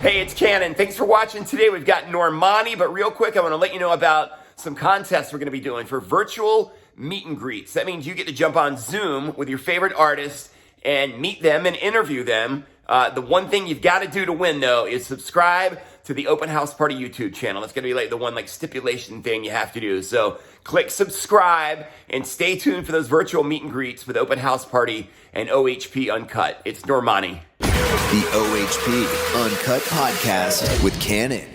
Hey, it's Kannon. Thanks for watching today. We've got Normani, but real quick, I want to let you know about some contests we're going to be doing for virtual meet and greets. That means you get to jump on Zoom with your favorite artists and meet them and interview them. The one thing you've got to do to win, though, is subscribe to the Open House Party YouTube channel. That's going to be like the one stipulation thing you have to do. So click subscribe and stay tuned for those virtual meet and greets with Open House Party and OHP Uncut. It's Normani. The OHP Uncut Podcast with Kannon.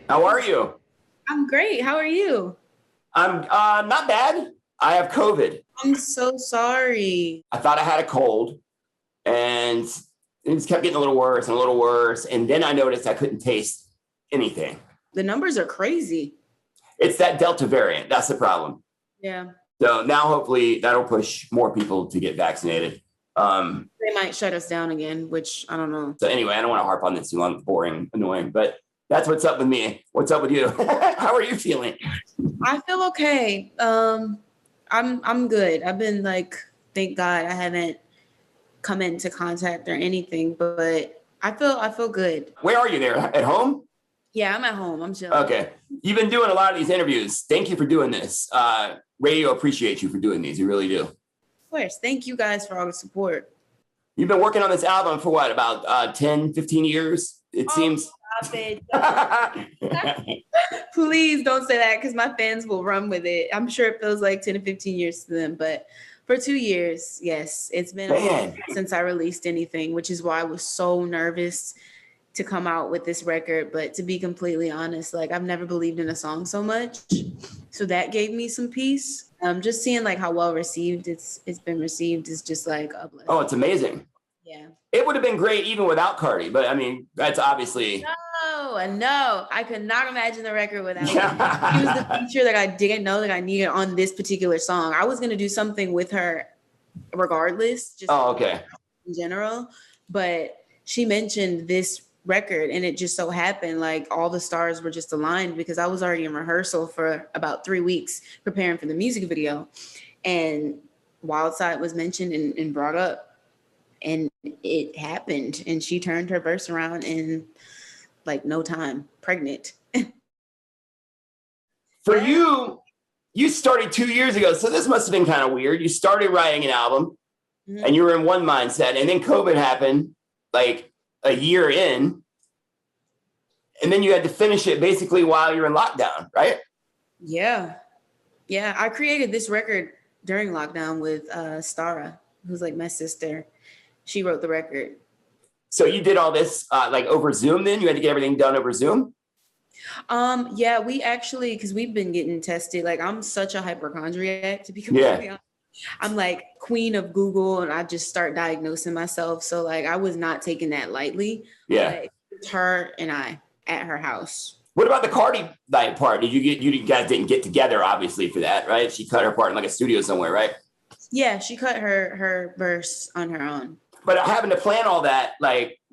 How are you? I'm great. How are you? I'm not bad. I have COVID. I'm so sorry. I thought I had a cold, and it just kept getting a little worse and a little worse. And then I noticed I couldn't taste anything. The numbers are crazy. It's that Delta variant. That's the problem. Yeah. So now hopefully that'll push more people to get vaccinated. They might shut us down again, which I don't know. So anyway, I don't want to harp on this too long. It's boring, annoying, but that's what's up with me. What's up with you? How are you feeling? I feel okay. I'm good. I've been thank God I haven't come into contact or anything, but I feel good. Where are you there? At home? Yeah, I'm at home. I'm chilling. Okay. You've been doing a lot of these interviews. Thank you for doing this. Radio appreciates you for doing these. You really do. Of course. Thank you guys for all the support. You've been working on this album for what, about 10, 15 years? It seems. Stop it. Please don't say that because my fans will run with it. I'm sure it feels like 10 to 15 years to them, but for 2 years, yes, it's been a while since I released anything, which is why I was so nervous to come out with this record. But to be completely honest, I've never believed in a song so much. So that gave me some peace. Just seeing how well received it's been received is just a blessing. Oh, it's amazing. Yeah. It would have been great even without Cardi, but I mean, that's obviously. No, I could not imagine the record without her. She was the feature that I didn't know that I needed on this particular song. I was going to do something with her regardless. Just okay. In general, but she mentioned this record and it just so happened all the stars were just aligned because I was already in rehearsal for about 3 weeks preparing for the music video, and Wild Side was mentioned and brought up. And it happened, and she turned her verse around in no time, pregnant. For you started 2 years ago, so this must have been kind of weird. You started writing an album, and you were in one mindset, and then COVID happened a year in, and then you had to finish it basically while you're in lockdown, right? Yeah. I created this record during lockdown with Stara, who's my sister. She wrote the record. So you did all this over Zoom then? You had to get everything done over Zoom? Yeah, we actually, because we've been getting tested. I'm such a hypochondriac, to be completely honest. I'm queen of Google, and I just start diagnosing myself. So I was not taking that lightly. Yeah. It's her and I at her house. What about the Cardi part? You guys didn't get together, obviously, for that, right? She cut her part in a studio somewhere, right? Yeah, she cut her verse on her own. But having to plan all that,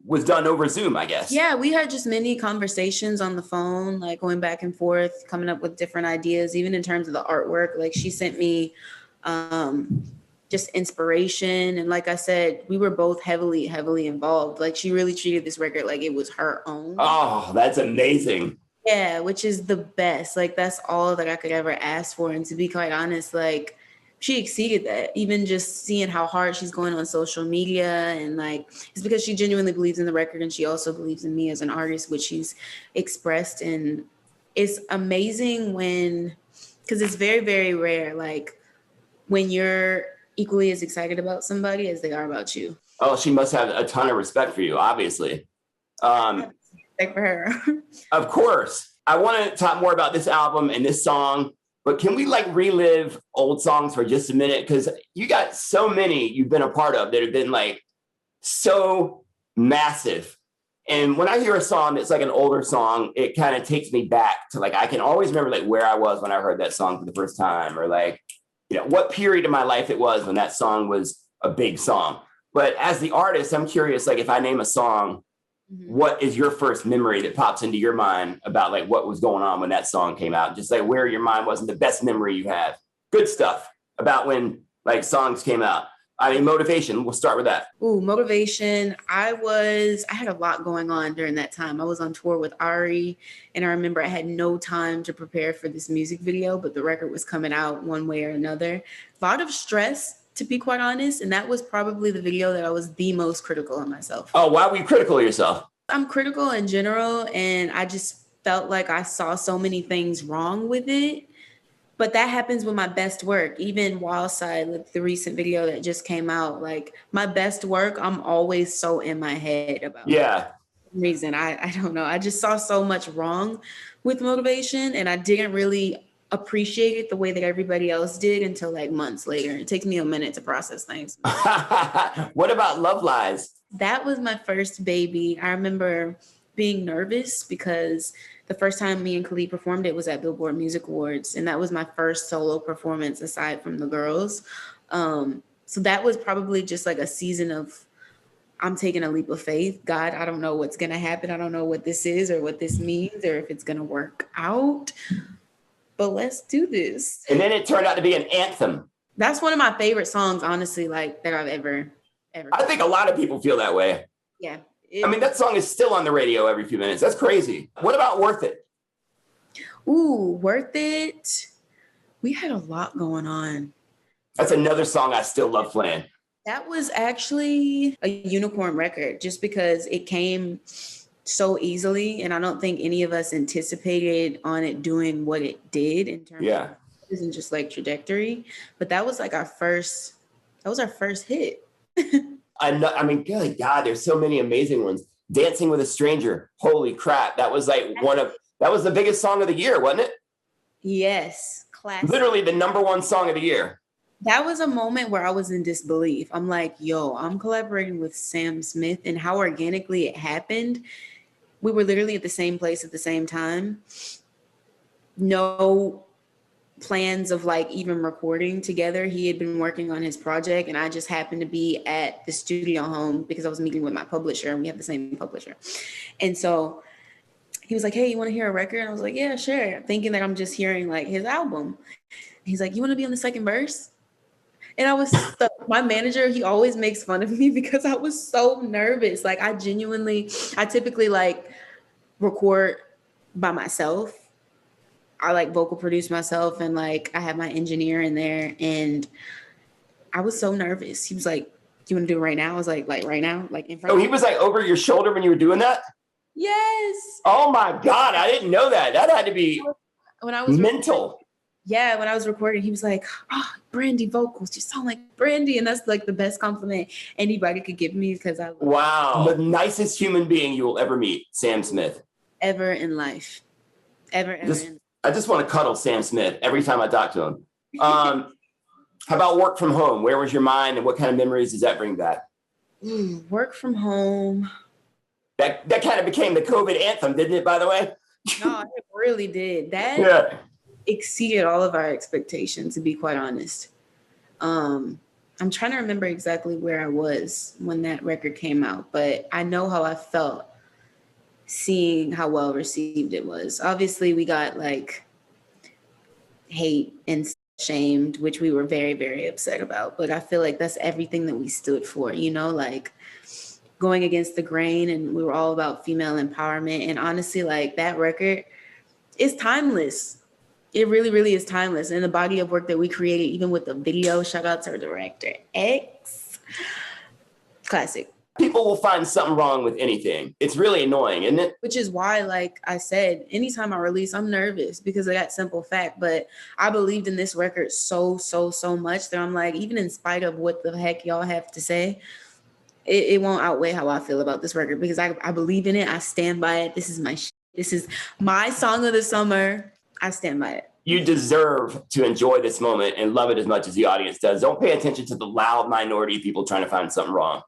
was done over Zoom, I guess. Yeah, we had just many conversations on the phone, going back and forth, coming up with different ideas, even in terms of the artwork. She sent me just inspiration. And like I said, we were both heavily involved. She really treated this record like it was her own. Oh, that's amazing. Yeah, which is the best. That's all that I could ever ask for. And to be quite honest, she exceeded that. Even just seeing how hard she's going on social media, and it's because she genuinely believes in the record, and she also believes in me as an artist, which she's expressed. And it's amazing because it's very, very rare, when you're equally as excited about somebody as they are about you. Oh, she must have a ton of respect for you, obviously. Respect for her. Of course. I want to talk more about this album and this song. But can we relive old songs for just a minute? Because you got so many you've been a part of that have been so massive. And when I hear a song that's an older song, it kind of takes me back to I can always remember where I was when I heard that song for the first time, or what period of my life it was when that song was a big song. But as the artist, I'm curious, if I name a song, what is your first memory that pops into your mind about what was going on when that song came out? Just where your mind wasn't the best memory you have. Good stuff about when songs came out. I mean, motivation. We'll start with that. Ooh, motivation. I had a lot going on during that time. I was on tour with Ari, and I remember I had no time to prepare for this music video, but the record was coming out one way or another. A lot of stress, to be quite honest, and that was probably the video that I was the most critical of myself. Oh, why were you critical of yourself? I'm critical in general, and I just felt like I saw so many things wrong with it. But that happens with my best work. Even Wildside, like the recent video that just came out, like my best work, I'm always so in my head about. Yeah. For some reason. I don't know. I just saw so much wrong with motivation, and I didn't really appreciate it the way that everybody else did until like months later. It takes me a minute to process things. What about Love Lies? That was my first baby. I remember being nervous because the first time me and Khalid performed it was at Billboard Music Awards. And that was my first solo performance aside from the girls. So that was probably just like a season of, I'm taking a leap of faith. God, I don't know what's going to happen. I don't know what this is or what this means or if it's going to work out. But let's do this. And then it turned out to be an anthem. That's one of my favorite songs, honestly, like that I've ever. I think a lot of people feel that way. Yeah. I mean, that song is still on the radio every few minutes. That's crazy. What about Worth It? Ooh, Worth It. We had a lot going on. That's another song I still love playing. That was actually a unicorn record just because it came so easily. And I don't think any of us anticipated on it doing what it did in terms of it isn't just like trajectory. But that was like our first hit. I mean, good God, there's so many amazing ones. Dancing with a Stranger. Holy crap. That was like that was the biggest song of the year, wasn't it? Yes. Classic. Literally the number one song of the year. That was a moment where I was in disbelief. I'm like, yo, I'm collaborating with Sam Smith, and how organically it happened. We were literally at the same place at the same time. No plans of like even recording together. He had been working on his project, and I just happened to be at the studio home because I was meeting with my publisher, and we have the same publisher. And so he was like, hey, you want to hear a record? And I was like, yeah, sure. Thinking that I'm just hearing like his album. He's like, you want to be on the second verse? And I was stuck. My manager, he always makes fun of me because I was so nervous. Like I typically like record by myself. I like vocal produce myself, and like I have my engineer in there, and I was so nervous. He was like, do you want to do it right now? I was like right now, like in front of he was like over your shoulder when you were doing that? Yes. Oh my God, I didn't know that. That had to be when I was mental. When I was recording, he was like, oh, Brandy vocals, you sound like Brandy. And that's like the best compliment anybody could give me because I Wow. The nicest human being you will ever meet, Sam Smith. Ever in life. Ever. I just want to cuddle Sam Smith every time I talk to him. How about work from home? Where was your mind and what kind of memories does that bring back? Work from home. That kind of became the COVID anthem, didn't it, by the way? No, it really did. That exceeded all of our expectations, to be quite honest. I'm trying to remember exactly where I was when that record came out, but I know how I felt seeing how well received it was. Obviously, we got like hate and shamed, which we were very, very upset about. But I feel like that's everything that we stood for, you know, like going against the grain, and we were all about female empowerment. And honestly, like that record is timeless. It really, really is timeless. And the body of work that we created, even with the video, shout out to our director, X. Classic. People will find something wrong with anything. It's really annoying, isn't it? Which is why, like I said, anytime I release, I'm nervous because of that simple fact. But I believed in this record so much that I'm like, even in spite of what the heck y'all have to say, it won't outweigh how I feel about this record because I believe in it. I stand by it. This is my This is my song of the summer. I stand by it. You deserve to enjoy this moment and love it as much as the audience does. Don't pay attention to the loud minority of people trying to find something wrong.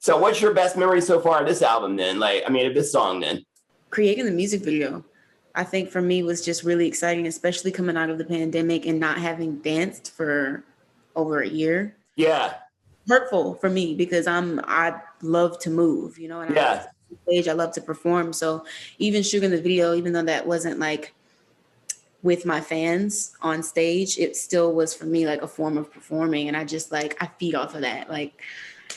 So what's your best memory so far of this album then? Of this song then? Creating the music video, I think for me was just really exciting, especially coming out of the pandemic and not having danced for over a year. Yeah. Hurtful for me because I love to move, you know, and I love to perform. So even shooting the video, even though that wasn't like with my fans on stage, it still was for me like a form of performing. And I just like, I feed off of that. Like,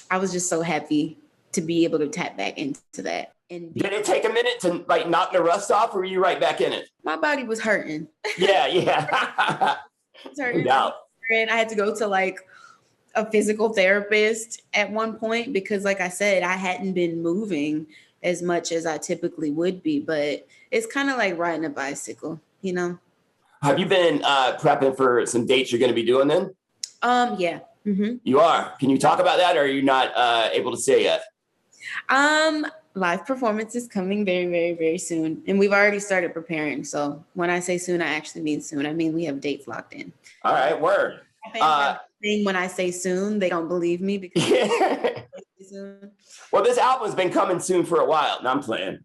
I was just so happy to be able to tap back into that. And did it take a minute to like knock the rust off, or were you right back in it? My body was hurting. Yeah. It was hurting. No. And I had to go to like a physical therapist at one point because, like I said, I hadn't been moving as much as I typically would be. But it's kind of like riding a bicycle, you know? Have you been prepping for some dates you're going to be doing then? Yeah. Mm-hmm. You are. Can you talk about that, or are you not able to say yet? Live performance is coming very, very, very soon. And we've already started preparing. So when I say soon, I actually mean soon. I mean, we have dates locked in. All right, word. When I say soon, they don't believe me because soon. Well, this album's been coming soon for a while. No, I'm playing.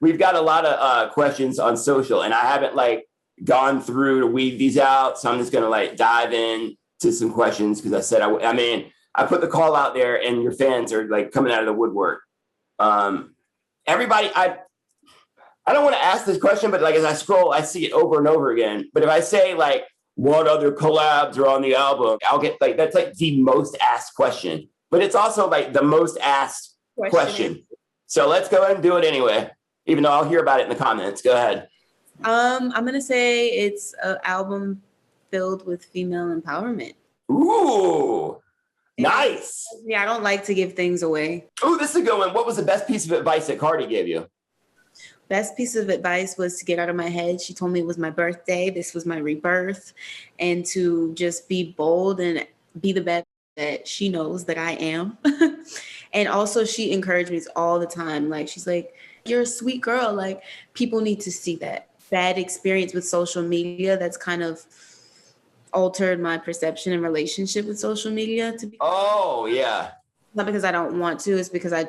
We've got a lot of questions on social, and I haven't like gone through to weed these out. So I'm just going to like dive in to some questions because I said, I put the call out there and your fans are like coming out of the woodwork. Everybody, I don't want to ask this question, but like as I scroll, I see it over and over again. But if I say like, what other collabs are on the album, I'll get like, that's like the most asked question, but it's also like the most asked question. So let's go ahead and do it anyway, even though I'll hear about it in the comments. Go ahead. I'm going to say it's an album filled with female empowerment. Ooh, nice. Yeah, I don't like to give things away. Ooh, this is a good one. What was the best piece of advice that Cardi gave you? Best piece of advice was to get out of my head. She told me it was my birthday. This was my rebirth. And to just be bold and be the best that she knows that I am. And also she encouraged me all the time. Like, she's like, you're a sweet girl. Like, people need to see that. Bad experience with social media that's kind of altered my perception and relationship with social media. Yeah. Not because I don't want to, it's because I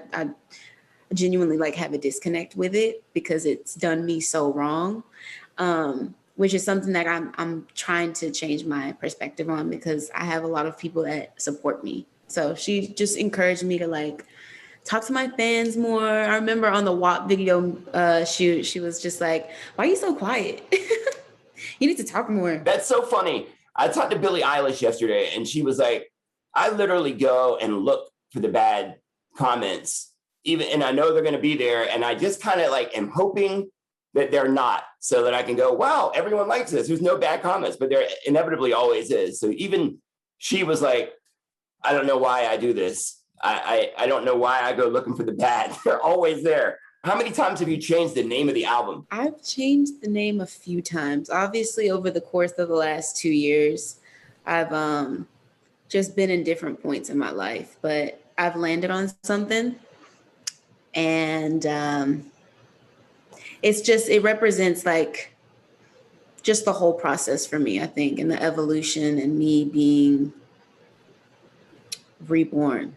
genuinely like have a disconnect with it because it's done me so wrong, which is something that I'm trying to change my perspective on because I have a lot of people that support me. So she just encouraged me to like talk to my fans more. I remember on the WAP video shoot, she was just like, why are you so quiet? You need to talk more. That's so funny. I talked to Billie Eilish yesterday and she was like, I literally go and look for the bad comments, and I know they're going to be there. And I just kind of like am hoping that they're not, so that I can go, wow, everyone likes this. There's no bad comments, but there inevitably always is. So even she was like, I don't know why I do this. I don't know why I go looking for the bad. They're always there. How many times have you changed the name of the album? I've changed the name a few times. Obviously, over the course of the last 2 years, I've just been in different points in my life, but I've landed on something. And it represents like just the whole process for me, I think, and the evolution and me being reborn.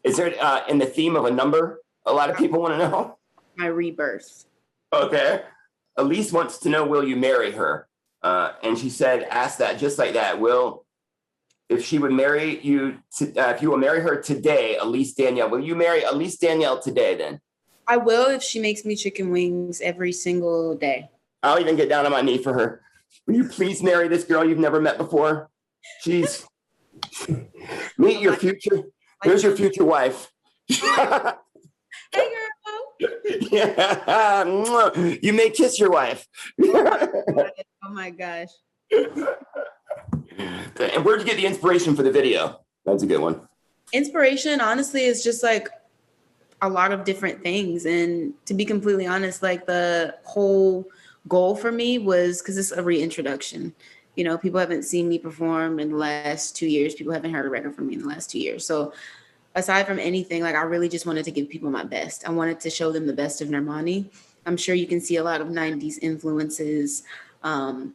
Is there in the theme of a number? A lot of people want to know. My rebirth. Okay. Elise wants to know, will you marry her? And she said, ask that just like that. If she would marry you, if you will marry her today, Elise Danielle, will you marry Elise Danielle today then? I will if she makes me chicken wings every single day. I'll even get down on my knee for her. Will you please marry this girl you've never met before? She's meet your future. Here's your future wife. Hey, girl. Yeah. You may kiss your wife. Oh my gosh. And where'd you get the inspiration for the video? That's a good one. Inspiration, honestly, is just like a lot of different things. And to be completely honest, like the whole goal for me was, because it's a reintroduction. You know, people haven't seen me perform in the last 2 years. People haven't heard a record from me in the last 2 years. So aside from anything, like I really just wanted to give people my best. I wanted to show them the best of Normani. I'm sure you can see a lot of 90s influences, some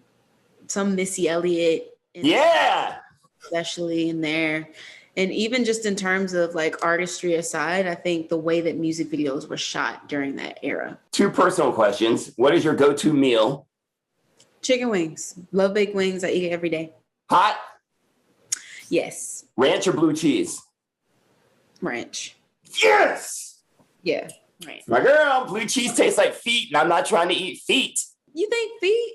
Missy Elliott. Yeah. Especially in there. And even just in terms of like artistry aside, I think the way that music videos were shot during that era. 2 personal questions. What is your go-to meal? Chicken wings. Love baked wings. I eat it every day. Hot? Yes. Ranch or blue cheese? Ranch. Yes! Yeah. Right. My girl, blue cheese tastes like feet, and I'm not trying to eat feet. You think feet?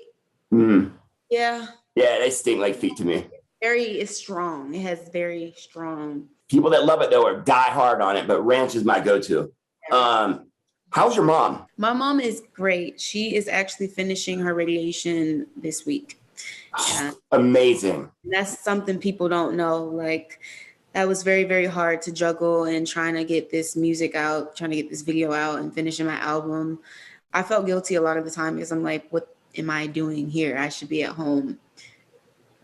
Mm. Yeah. Yeah, they stink like feet to me. It's strong. It has very strong. People that love it, though, are die hard on it, but ranch is my go-to. How's your mom? My mom is great. She is actually finishing her radiation this week. Amazing. That's something people don't know. Like, that was very, very hard to juggle and trying to get this music out, trying to get this video out and finishing my album. I felt guilty a lot of the time because I'm like, what am I doing here? I should be at home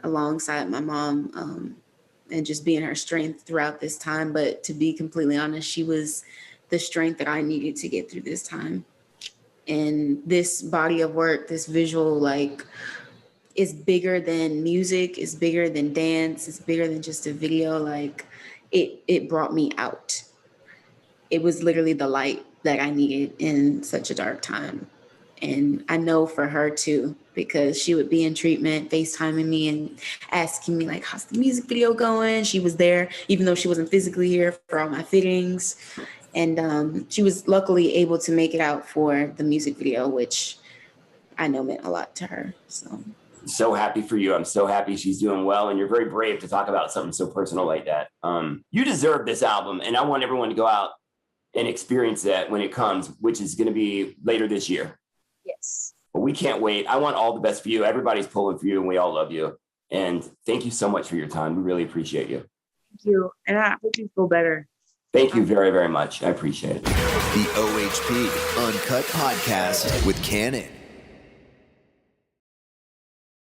alongside my mom and just being her strength throughout this time. But to be completely honest, she was the strength that I needed to get through this time. And this body of work, this visual, like, is bigger than music, is bigger than dance, it's bigger than just a video. Like, it brought me out. It was literally the light that I needed in such a dark time. And I know for her too, because she would be in treatment, FaceTiming me and asking me like, how's the music video going? She was there, even though she wasn't physically here for all my fittings. And she was luckily able to make it out for the music video, which I know meant a lot to her. So happy for you. I'm so happy she's doing well. And you're very brave to talk about something so personal like that. You deserve this album. And I want everyone to go out and experience that when it comes, which is going to be later this year. Yes. But we can't wait. I want all the best for you. Everybody's pulling for you and we all love you. And thank you so much for your time. We really appreciate you. Thank you. And I hope you feel better. Thank you very, very much. I appreciate it. The OHP Uncut Podcast with Kannon.